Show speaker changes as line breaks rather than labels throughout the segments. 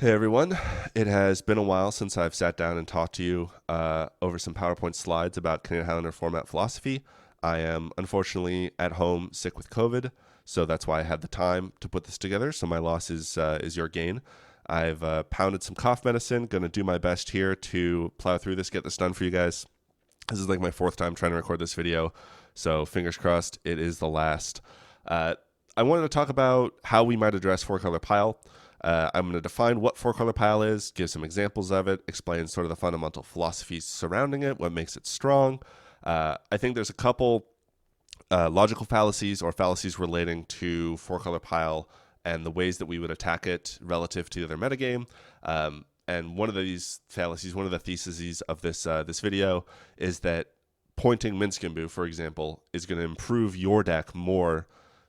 Hey everyone, it has been a while since I've sat down and talked to you over some PowerPoint slides about Canadian Highlander format philosophy. I am unfortunately at home sick with COVID, so that's why I had the time to put this together. So my loss is your gain. I've pounded some cough medicine, going to do my best here to plow through this, get this done for you guys. This is like my fourth time trying to record this video, so fingers crossed it is the last. I wanted to talk about how we might address four-color pile. I'm going to define what four-color pile is, give some examples of it, explain sort of the fundamental philosophies surrounding it, what makes it strong. I think there's a couple logical fallacies or fallacies relating to four-color pile and the ways that we would attack it relative to the other metagame. And one of these fallacies, one of the theses of this video is that pointing Minskimbu, for example, is going to improve your deck more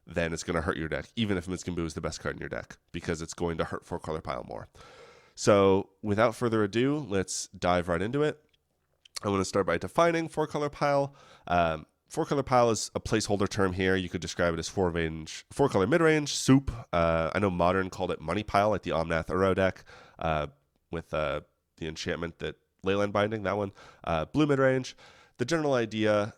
than it's going to hurt your deck, even if Minskimbu is the best card in your deck, because it's going to hurt four-color pile more. So without further ado, let's dive right into it. I want to start by defining four-color pile. Four-color pile is a placeholder term here. You could describe it as four-color midrange, soup. I know Modern called it money pile, like the Omnath Uro deck with the enchantment that Leyland Binding, that one. Blue midrange. The general idea,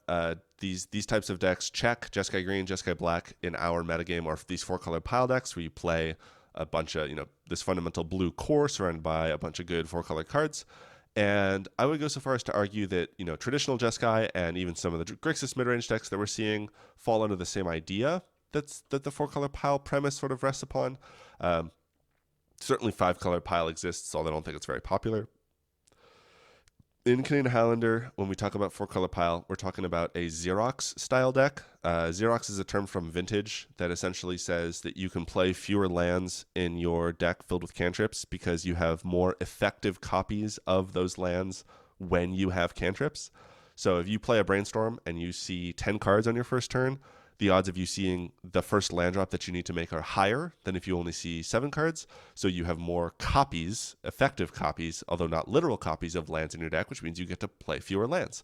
these types of decks, Czech, Jeskai Green, Jeskai Black in our metagame are these four-color pile decks where you play a bunch of, this fundamental blue core surrounded by a bunch of good four-color cards. And I would go so far as to argue that, traditional Jeskai and even some of the Grixis midrange decks that we're seeing fall under the same idea that the four-color pile premise sort of rests upon. Certainly five-color pile exists, although I don't think it's very popular. In Canadian Highlander, when we talk about four-color pile, we're talking about a Xerox style deck. Xerox is a term from Vintage that essentially says that you can play fewer lands in your deck filled with cantrips because you have more effective copies of those lands when you have cantrips. So if you play a Brainstorm and you see 10 cards on your first turn, the odds of you seeing the first land drop that you need to make are higher than if you only see 7 cards. So you have more copies, effective copies, although not literal copies of lands in your deck, which means you get to play fewer lands.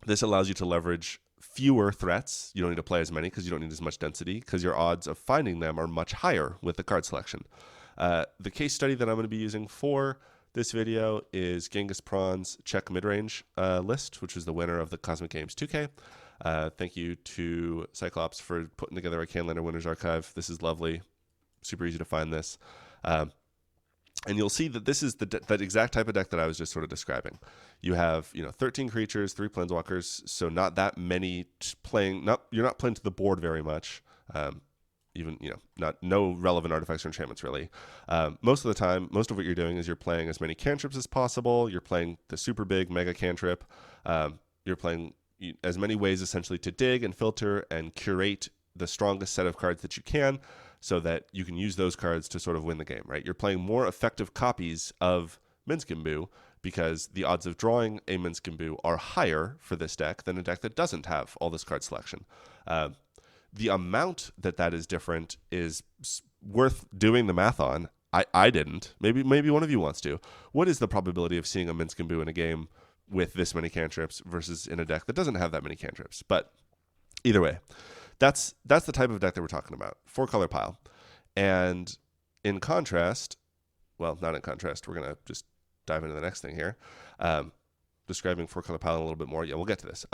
This allows you to leverage fewer threats. You don't need to play as many because you don't need as much density because your odds of finding them are much higher with the card selection. The case study that I'm going to be using for this video is Genghis Prawn's Czech midrange list, which was the winner of the Cosmic Games 2K. Thank you to Cyclops for putting together a Canlander Winners Archive. This is lovely. Super easy to find this. And you'll see that this is that exact type of deck that I was just sort of describing. You have, 13 creatures, 3 planeswalkers, so not that many you're not playing to the board very much. Even, no relevant artifacts or enchantments really. Most of the time, most of what you're doing is you're playing as many cantrips as possible. You're playing the super big mega cantrip. You're playing as many ways essentially to dig and filter and curate the strongest set of cards that you can so that you can use those cards to sort of win the game, right? You're playing more effective copies of Minskimbu because the odds of drawing a Minskimbu are higher for this deck than a deck that doesn't have all this card selection. The amount that is different is worth doing the math on. I didn't. Maybe one of you wants to. What is the probability of seeing a Minskimbu in a game with this many cantrips versus in a deck that doesn't have that many cantrips? But either way, that's the type of deck that we're talking about, four-color pile. And in contrast, well, not in contrast, we're going to just dive into the next thing here, describing four-color pile a little bit more. Yeah, we'll get to this.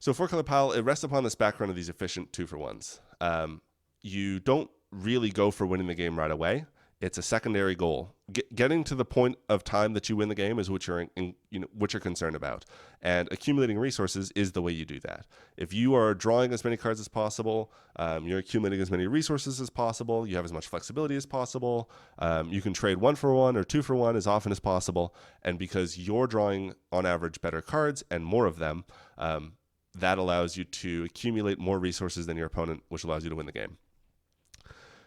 So four-color pile, it rests upon this background of these efficient 2-for-1s. You don't really go for winning the game right away. It's a secondary goal. Getting to the point of time that you win the game is what you're concerned about, and accumulating resources is the way you do that. If you are drawing as many cards as possible, you're accumulating as many resources as possible. You have as much flexibility as possible. You can trade 1-for-1 or 2-for-1 as often as possible, and because you're drawing on average better cards and more of them, that allows you to accumulate more resources than your opponent, which allows you to win the game.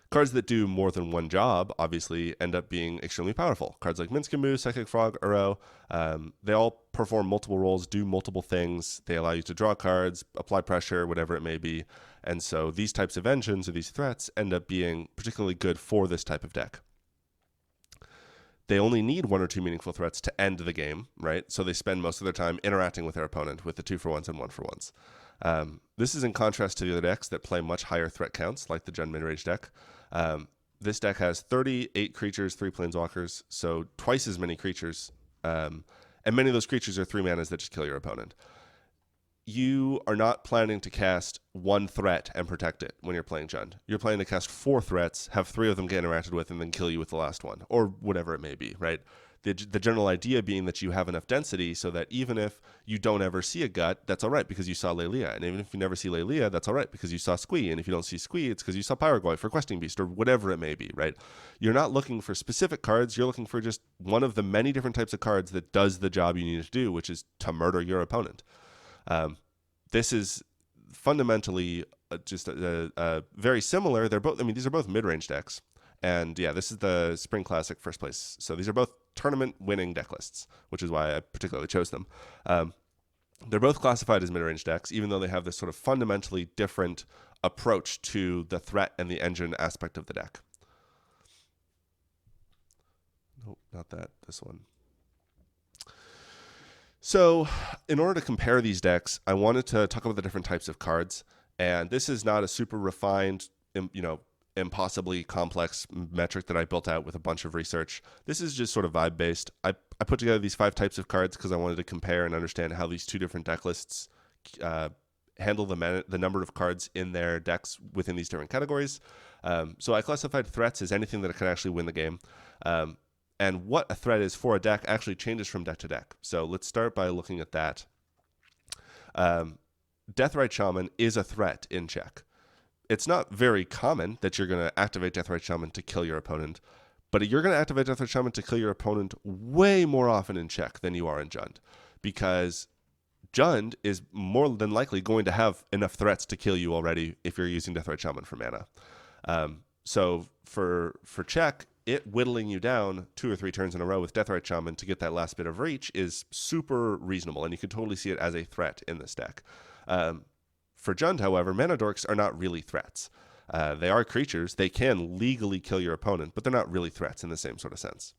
Cards that do more than one job obviously end up being extremely powerful. Cards like Minskimbu, Psychic Frog, Uro, they all perform multiple roles, do multiple things. They allow you to draw cards, apply pressure, whatever it may be. And so these types of engines or these threats end up being particularly good for this type of deck. They only need 1 or 2 meaningful threats to end the game, right? So they spend most of their time interacting with their opponent with the 2-for-1s and 1-for-1s. This is in contrast to the other decks that play much higher threat counts, like the Gen Midrange deck. This deck has 38 creatures, 3 planeswalkers, so twice as many creatures. And many of those creatures are 3 manas that just kill your opponent. You are not planning to cast 1 threat and protect it when you're playing Jund. You're planning to cast 4 threats, have 3 of them get interacted with, and then kill you with the last one, or whatever it may be, right? The general idea being that you have enough density so that even if you don't ever see a gut, that's all right because you saw Lelia. And even if you never see Lelia, that's all right because you saw Squee. And if you don't see Squee, it's because you saw Pyrogoy for Questing Beast or whatever it may be, right? You're not looking for specific cards. You're looking for just one of the many different types of cards that does the job you need to do, which is to murder your opponent. This is fundamentally just very similar. These are both mid-range decks. And yeah, this is the Spring Classic first place. So these are both tournament-winning deck lists, which is why I particularly chose them. They're both classified as mid-range decks, even though they have this sort of fundamentally different approach to the threat and the engine aspect of the deck. Nope, not that. This one. So in order to compare these decks, I wanted to talk about the different types of cards. And this is not a super refined, impossibly complex metric that I built out with a bunch of research. This is just sort of vibe based. I put together these 5 types of cards because I wanted to compare and understand how these 2 different deck lists handle the number of cards in their decks within these different categories. So I classified threats as anything that can actually win the game. And what a threat is for a deck actually changes from deck to deck. So let's start by looking at that. Deathrite Shaman is a threat in Czech. It's not very common that you're going to activate Deathrite Shaman to kill your opponent, but you're going to activate Deathrite Shaman to kill your opponent way more often in Czech than you are in Jund, because Jund is more than likely going to have enough threats to kill you already if you're using Deathrite Shaman for mana. So for Czech, it whittling you down 2 or 3 turns in a row with Deathrite Shaman to get that last bit of reach is super reasonable, and you can totally see it as a threat in this deck. For Jund, however, mana dorks are not really threats. They are creatures. They can legally kill your opponent, but they're not really threats in the same sort of sense.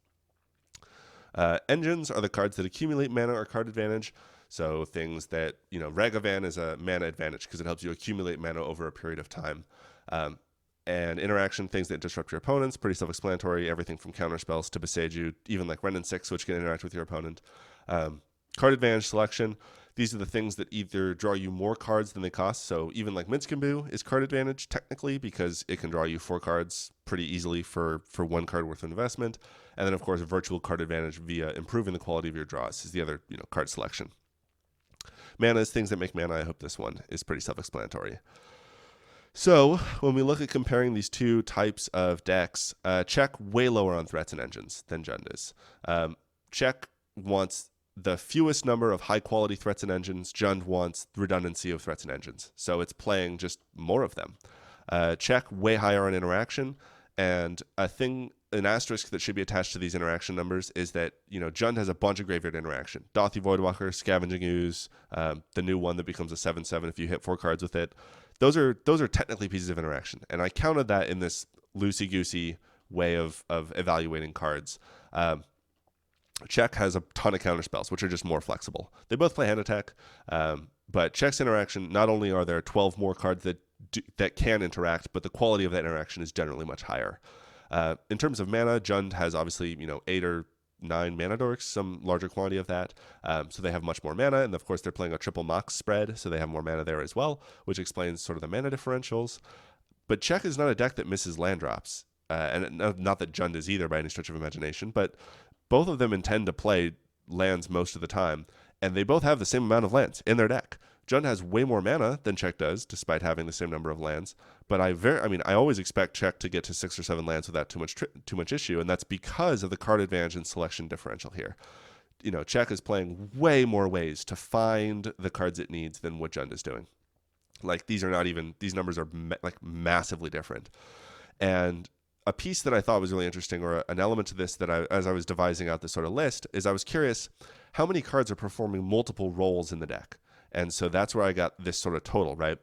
Engines are the cards that accumulate mana or card advantage. So things that, Ragavan is a mana advantage because it helps you accumulate mana over a period of time. And interaction, things that disrupt your opponents, pretty self-explanatory. Everything from counterspells to besage you, even like Renin 6, which can interact with your opponent. Card advantage selection. These are the things that either draw you more cards than they cost. So even like Minskimbu is card advantage technically because it can draw you 4 cards pretty easily for 1 card worth of investment. And then of course virtual card advantage via improving the quality of your draws is the other card selection. Mana is things that make mana. I hope this one is pretty self-explanatory. So when we look at comparing these 2 types of decks, Czech way lower on threats and engines than Jund is. Czech wants the fewest number of high-quality threats and engines. Jund wants redundancy of threats and engines. So it's playing just more of them. Czech way higher on interaction. And an asterisk that should be attached to these interaction numbers is that, Jund has a bunch of graveyard interaction. Dothy Voidwalker, Scavenging Ooze, the new one that becomes a 7/7 if you hit 4 cards with it. Those are technically pieces of interaction. And I counted that in this loosey-goosey way of evaluating cards. Czech has a ton of counterspells, which are just more flexible. They both play hand attack, but Czech's interaction, not only are there 12 more cards that can interact, but the quality of that interaction is generally much higher. In terms of mana, Jund has obviously 8 or 9 mana dorks, some larger quantity of that. So they have much more mana, and of course they're playing a triple mox spread, so they have more mana there as well, which explains sort of the mana differentials. But Czech is not a deck that misses land drops, and not that Jund is either by any stretch of imagination, but both of them intend to play lands most of the time, and they both have the same amount of lands in their deck. Jund has way more mana than Czech does, despite having the same number of lands. But I always expect Czech to get to 6 or 7 lands without too much issue, and that's because of the card advantage and selection differential here. Czech is playing way more ways to find the cards it needs than what Jund is doing. Like these numbers are massively different. And a piece that I thought was really interesting, or an element to this that as I was devising out this sort of list, is I was curious how many cards are performing multiple roles in the deck. And so that's where I got this sort of total, right?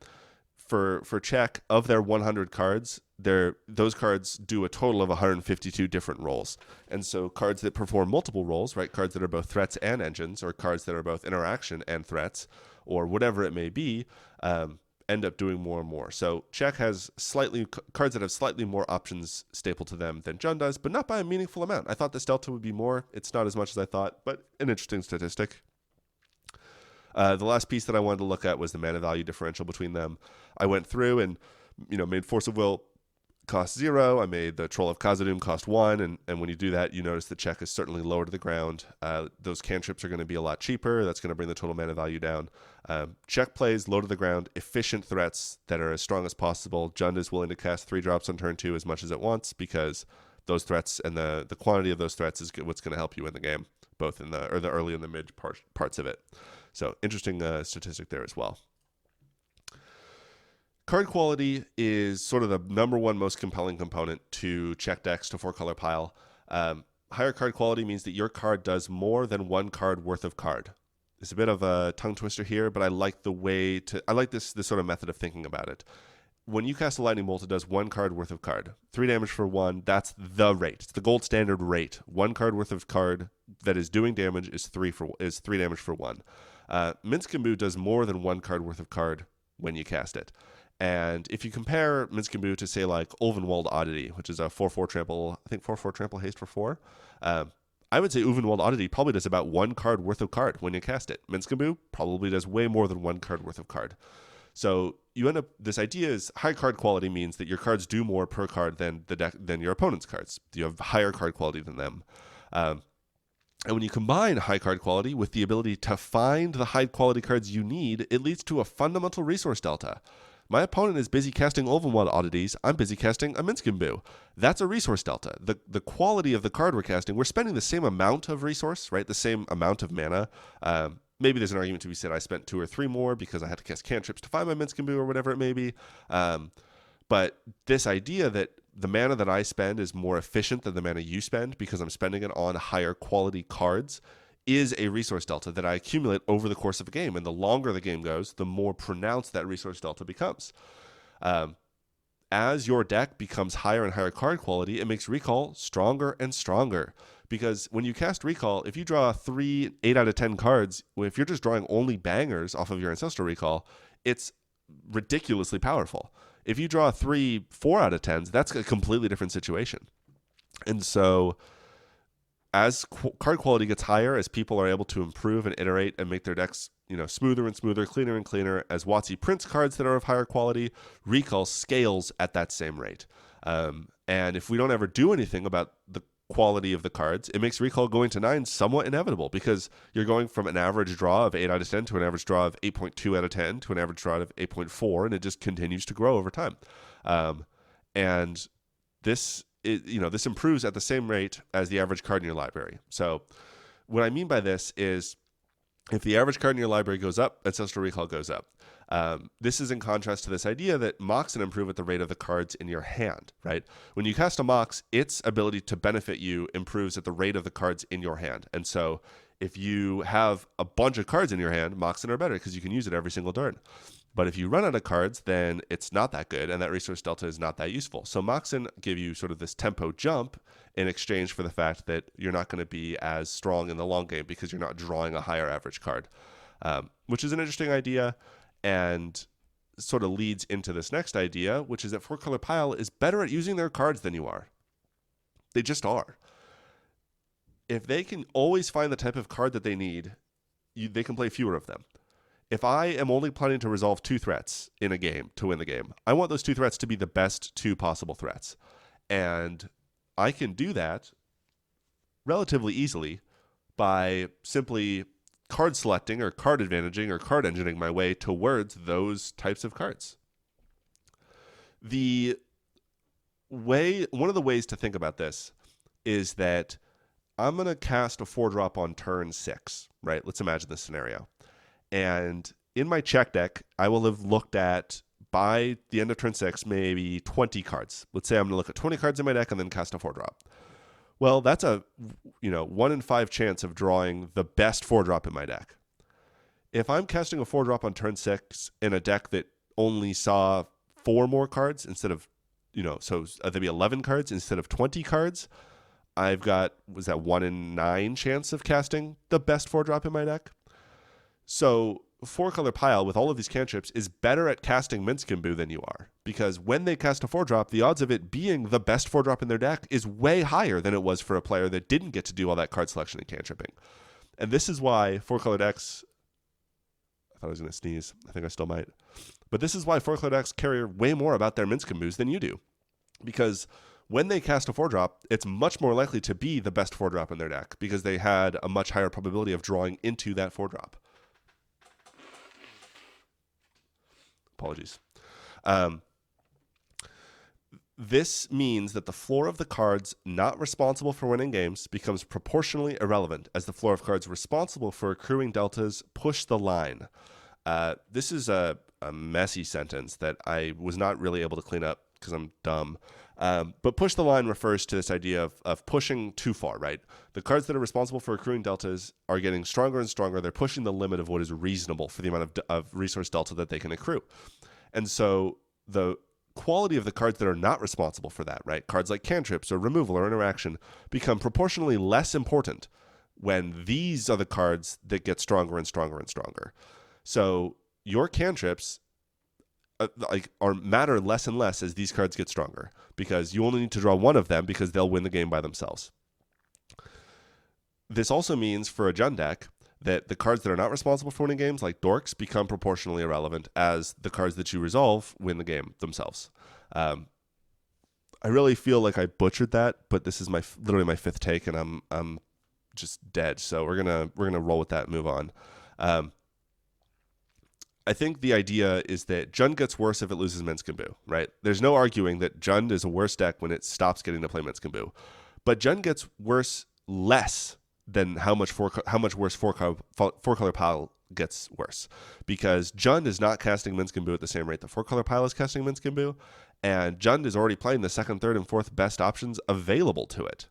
For Czech, of their 100 cards, those cards do a total of 152 different roles. And so cards that perform multiple roles, right? Cards that are both threats and engines, or cards that are both interaction and threats, or whatever it may be, end up doing more and more. So Czech has cards that have slightly more options stapled to them than Jund does, but not by a meaningful amount. I thought this delta would be more. It's not as much as I thought, but an interesting statistic. The last piece that I wanted to look at was the mana value differential between them. I went through and made Force of Will cost 0. I made the Troll of Khazad-dûm cost 1, and when you do that, you notice the Czech is certainly lower to the ground. Those cantrips are going to be a lot cheaper. That's going to bring the total mana value down. Czech plays low to the ground, efficient threats that are as strong as possible. Jund is willing to cast 3 drops on turn 2 as much as it wants because those threats and the quantity of those threats is what's going to help you win the game, both in the early and the mid parts of it. So interesting statistic there as well. Card quality is sort of the number one most compelling component to Czech decks to 4-color pile. Higher card quality means that your card does more than 1 card worth of card. It's a bit of a tongue twister here, but I like this sort of method of thinking about it. When you cast a Lightning Bolt, it does 1 card worth of card. 3 damage for 1, that's the rate. It's the gold standard rate. 1 card worth of card that is doing damage is 3 damage for 1. Minsk and Boo does more than 1 card worth of card when you cast it. And if you compare Minsk and Boo to, say, like Ulvenwald Oddity, which is a 4/4 trample, I think 4/4 trample haste for 4, I would say Ulvenwald Oddity probably does about 1 card worth of card when you cast it. Minsk and Boo probably does way more than 1 card worth of card. So you end up, this idea is high card quality means that your cards do more per card than your opponent's cards. You have higher card quality than them. And when you combine high card quality with the ability to find the high quality cards you need, it leads to a fundamental resource delta. My opponent is busy casting Ulvenwald Oddities. I'm busy casting a Minsk and Boo. That's a resource delta. The quality of the card we're casting, we're spending the same amount of resource, right? The same amount of mana. Maybe there's an argument to be said I spent 2 or 3 more because I had to cast cantrips to find my Minsk and Boo or whatever it may be. But this idea that the mana that I spend is more efficient than the mana you spend because I'm spending it on higher quality cards is a resource delta that I accumulate over the course of a game. And the longer the game goes, the more pronounced that resource delta becomes. As your deck becomes higher and higher card quality, it makes Recall stronger and stronger. Because when you cast Recall, if you draw 8 out of 10 cards, if you're just drawing only bangers off of your Ancestral Recall, it's ridiculously powerful. If you draw 4 out of 10s, that's a completely different situation. And so as card quality gets higher, as people are able to improve and iterate and make their decks, smoother and smoother, cleaner and cleaner, as WotC prints cards that are of higher quality, Recall scales at that same rate. And if we don't ever do anything about the quality of the cards, it makes Recall going to 9 somewhat inevitable because you're going from an average draw of 8 out of 10 to an average draw of 8.2 out of 10 to an average draw of 8.4, and it just continues to grow over time. And this improves at the same rate as the average card in your library. So what I mean by this is if the average card in your library goes up, Ancestral Recall goes up. This is in contrast to this idea that Mox can improve at the rate of the cards in your hand, right? When you cast a Mox, its ability to benefit you improves at the rate of the cards in your hand. And so if you have a bunch of cards in your hand, Moxen are better because you can use it every single turn. But if you run out of cards, then it's not that good, and that resource delta is not that useful. So Moxen give you sort of this tempo jump in exchange for the fact that you're not going to be as strong in the long game because you're not drawing a higher average card, which is an interesting idea and sort of leads into this next idea, which is that 4-color pile is better at using their cards than you are. They just are. If they can always find the type of card that they need, they can play fewer of them. If I am only planning to resolve 2 threats in a game to win the game, I want those 2 threats to be the best 2 possible threats. And I can do that relatively easily by simply card selecting or card advantaging or card engineering my way towards those types of cards. One of the ways to think about this is that I'm going to cast a 4-drop on turn 6, right? Let's imagine this scenario. And in my Czech deck, I will have looked at, by the end of turn 6, maybe 20 cards. Let's say I'm going to look at 20 cards in my deck and then cast a 4-drop. Well, that's a 1 in 5 chance of drawing the best 4-drop in my deck. If I'm casting a 4-drop on turn 6 in a deck that only saw 4 more cards instead of, so there'd be 11 cards instead of 20 cards, I've got, 1 in 9 chance of casting the best 4-drop in my deck? So four-color pile with all of these cantrips is better at casting Minskimbu than you are. Because when they cast a 4-drop, the odds of it being the best 4-drop in their deck is way higher than it was for a player that didn't get to do all that card selection and cantripping. And this is why 4-color decks... I thought I was going to sneeze. I think I still might. But this is why 4-color decks care way more about their Minskimbus than you do. Because when they cast a 4-drop, it's much more likely to be the best 4-drop in their deck because they had a much higher probability of drawing into that 4-drop. Apologies. This means that the floor of the cards not responsible for winning games becomes proportionally irrelevant as the floor of cards responsible for accruing deltas push the line. This is a messy sentence that I was not really able to clean up because I'm dumb. But push the line refers to this idea of pushing too far, right? The cards that are responsible for accruing deltas are getting stronger and stronger. They're pushing the limit of what is reasonable for the amount of resource delta that they can accrue. And so the quality of the cards that are not responsible for that, right? Cards like cantrips or removal or interaction become proportionally less important when these are the cards that get stronger and stronger and stronger. So your cantrips matter less and less as these cards get stronger because you only need to draw one of them because they'll win the game by themselves. This also means for a Jund deck that the cards that are not responsible for winning games, like dorks, become proportionally irrelevant as the cards that you resolve win the game themselves. I really feel like I butchered that, but this is literally my fifth take, and I'm just dead. So we're gonna roll with that and move on. I think the idea is that Jund gets worse if it loses Minskimbu, right? There's no arguing that Jund is a worse deck when it stops getting to play Minskimbu, but Jund gets worse less than how much worse four-color pile gets worse, because Jund is not casting Minskimbu at the same rate the four-color pile is casting Minskimbu, and Jund is already playing the second, third, and fourth best options available to it.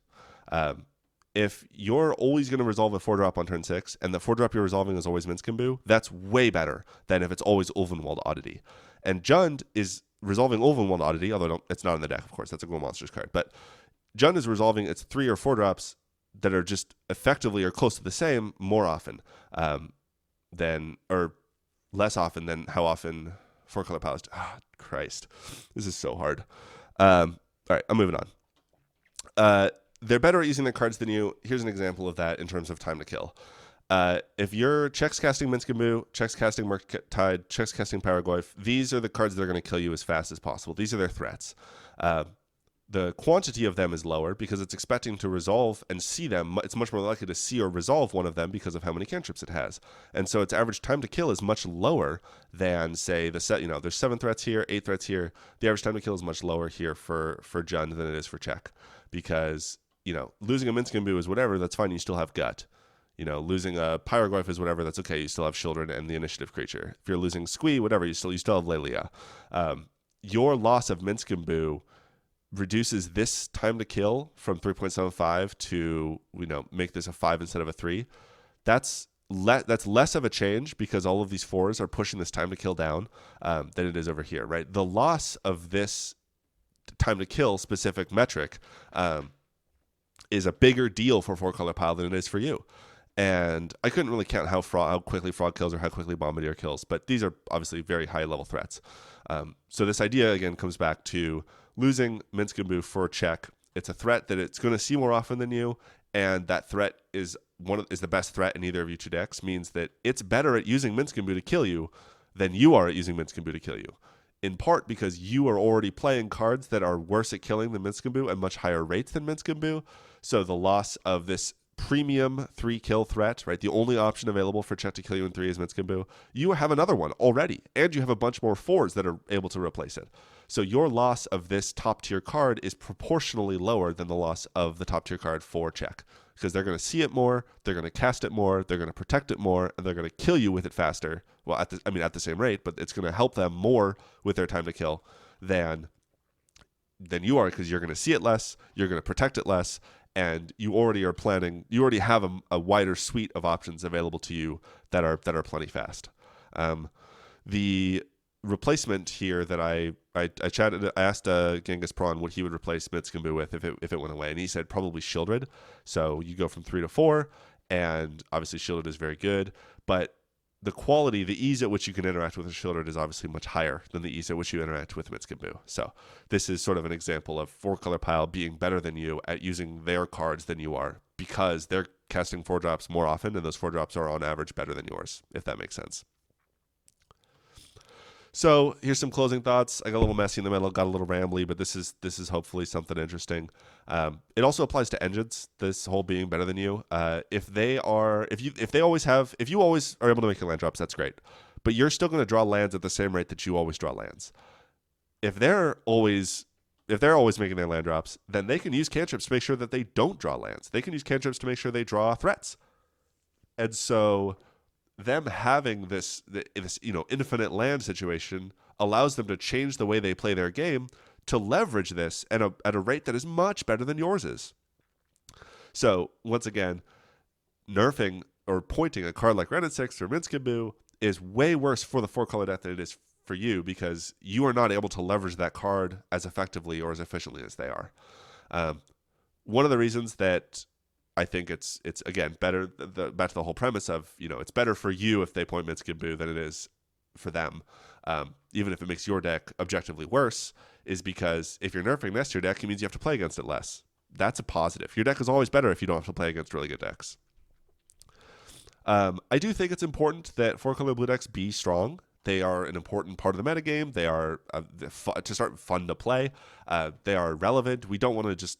If you're always going to resolve a 4-drop on turn 6, and the 4-drop you're resolving is always Minskimbu, that's way better than if it's always Ulvenwald Oddity. And Jund is resolving Ulvenwald Oddity, although it's not in the deck, of course, that's a Ghoul Monsters card, but Jund is resolving its 3 or 4-drops that are just effectively or close to the same more often or less often than how often 4-color pile is. Christ, this is so hard. All right, I'm moving on. They're better at using their cards than you. Here's an example of that in terms of time to kill. If you're Czech's casting Minskimbu, Czech's casting Murktide, Czech's casting Paragoyf, these are the cards that are going to kill you as fast as possible. These are their threats. The quantity of them is lower because it's expecting to resolve and see them. It's much more likely to see or resolve one of them because of how many cantrips it has. And so its average time to kill is much lower than, say, there's 7 threats here, 8 threats here. The average time to kill is much lower here for Jund than it is for Czech because, losing a Minskimbu is whatever, that's fine, you still have gut. Losing a Pyrogoyf is whatever, that's okay, you still have Children and the initiative creature. If you're losing Squee, whatever, you still have Lelia. Your loss of Minskimbu reduces this time to kill from 3.75 to make this a 5 instead of a 3. That's less of a change because all of these 4s are pushing this time to kill down than it is over here, right? The loss of this time to kill specific metric is a bigger deal for 4-color pile than it is for you. And I couldn't really count how quickly Frog kills or how quickly Bombardier kills, but these are obviously very high level threats. So this idea again comes back to losing Minskimbu for Czech. It's a threat that it's going to see more often than you, and that threat is the best threat in either of you two decks, means that it's better at using Minskimbu to kill you than you are at using Minskimbu to kill you. In part because you are already playing cards that are worse at killing than Minskimbu at much higher rates than Minskimbu. So the loss of this premium 3-kill threat, right? The only option available for Czech to kill you in 3 is Minskimbu. You have another one already, and you have a bunch more 4s that are able to replace it. So your loss of this top-tier card is proportionally lower than the loss of the top-tier card for Czech, because they're going to see it more, they're going to cast it more, they're going to protect it more, and they're going to kill you with it faster. Well, at the same rate, but it's going to help them more with their time to kill than you are, because you're going to see it less, you're going to protect it less, and you already have a wider suite of options available to you that are plenty fast. The replacement here that I asked Genghis Prawn what he would replace Minskimbu with if it went away, and he said probably Shieldred. So you go from 3 to 4, and obviously Shieldred is very good, but the quality, the ease at which you can interact with a Schildred is obviously much higher than the ease at which you interact with Mitzkambu. So this is sort of an example of 4-color pile being better than you at using their cards than you are, because they're casting 4-drops more often, and those 4-drops are on average better than yours, if that makes sense. So here's some closing thoughts. I got a little messy in the middle, got a little rambly, but this is hopefully something interesting. It also applies to engines. This whole being better than you. If you always are able to make your land drops, that's great. But you're still going to draw lands at the same rate that you always draw lands. If they're always making their land drops, then they can use cantrips to make sure that they don't draw lands. They can use cantrips to make sure they draw threats. And so them having this infinite land situation allows them to change the way they play their game to leverage this at a rate that is much better than yours is. So once again, nerfing or pointing a card like Ren and 6 or Mitzkambu is way worse for the 4-color deck than it is for you, because you are not able to leverage that card as effectively or as efficiently as they are. One of the reasons that I think it's again better, back to the whole premise of, it's better for you if they point Mitzkambu than it is for them, even if it makes your deck objectively worse, is because if you're nerfing this to your deck, it means you have to play against it less. That's a positive. Your deck is always better if you don't have to play against really good decks. I do think it's important that 4-color blue decks be strong. They are an important part of the metagame. They are, to start, fun to play. They are relevant. We don't want to just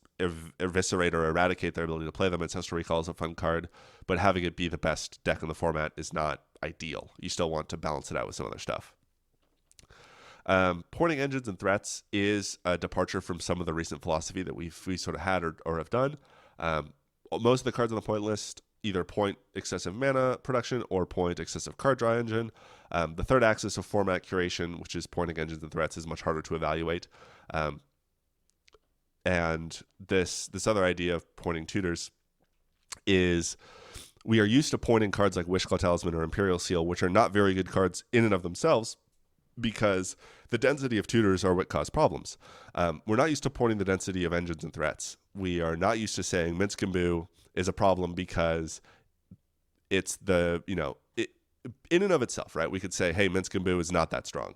eviscerate or eradicate their ability to play them. Ancestral Recall is a fun card, but having it be the best deck in the format is not ideal. You still want to balance it out with some other stuff. Pointing engines and threats is a departure from some of the recent philosophy that we sort of had or have done. Most of the cards on the point list either point excessive mana production or point excessive card draw engine. The third axis of format curation, which is pointing engines and threats, is much harder to evaluate. And this other idea of pointing tutors is, we are used to pointing cards like Wishclaw Talisman or Imperial Seal, which are not very good cards in and of themselves, because the density of tutors are what cause problems. We're not used to pointing the density of engines and threats. We are not used to saying Mitzkambu is a problem because it's in and of itself, right? We could say, hey, Mitzkambu is not that strong.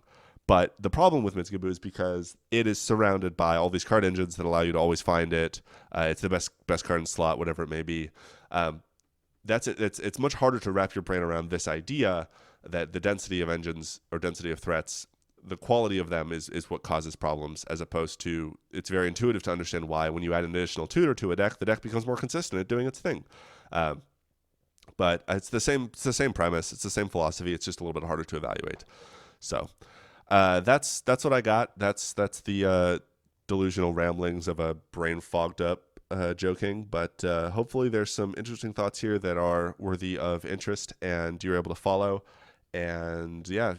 But the problem with Mitzkambu is because it is surrounded by all these card engines that allow you to always find it. It's the best card in slot, whatever it may be. That's it. It's much harder to wrap your brain around this idea that the density of engines or density of threats, the quality of them is what causes problems, as opposed to, it's very intuitive to understand why when you add an additional tutor to a deck, the deck becomes more consistent at doing its thing. But it's the same premise. It's the same philosophy. It's just a little bit harder to evaluate. So that's what I got. That's the delusional ramblings of a brain fogged up joking. But hopefully there's some interesting thoughts here that are worthy of interest and you're able to follow. And yeah,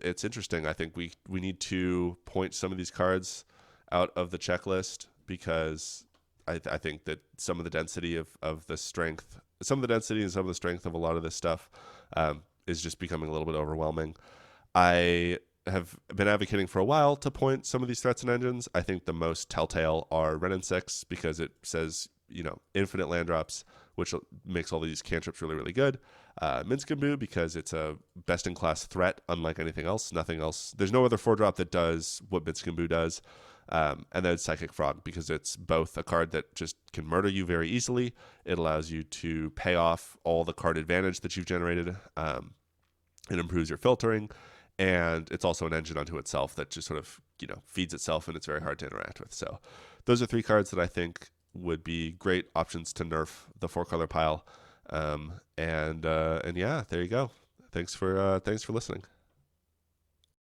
it's interesting. I think we need to point some of these cards out of the checklist, because I think that some of the density of the strength, some of the density and some of the strength of a lot of this stuff is just becoming a little bit overwhelming. I have been advocating for a while to point some of these threats and engines. I think the most telltale are Ren and 6, because it says, infinite land drops, which makes all these cantrips really, really good. Mitzkambu, because it's a best-in-class threat, unlike anything else. Nothing else. There's no other 4-drop that does what Mitzkambu does. And then Psychic Frog, because it's both a card that just can murder you very easily. It allows you to pay off all the card advantage that you've generated. It improves your filtering. And it's also an engine unto itself that just sort of, feeds itself, and it's very hard to interact with. So those are 3 cards that I think would be great options to nerf the 4-color pile. And yeah, there you go. Thanks for listening.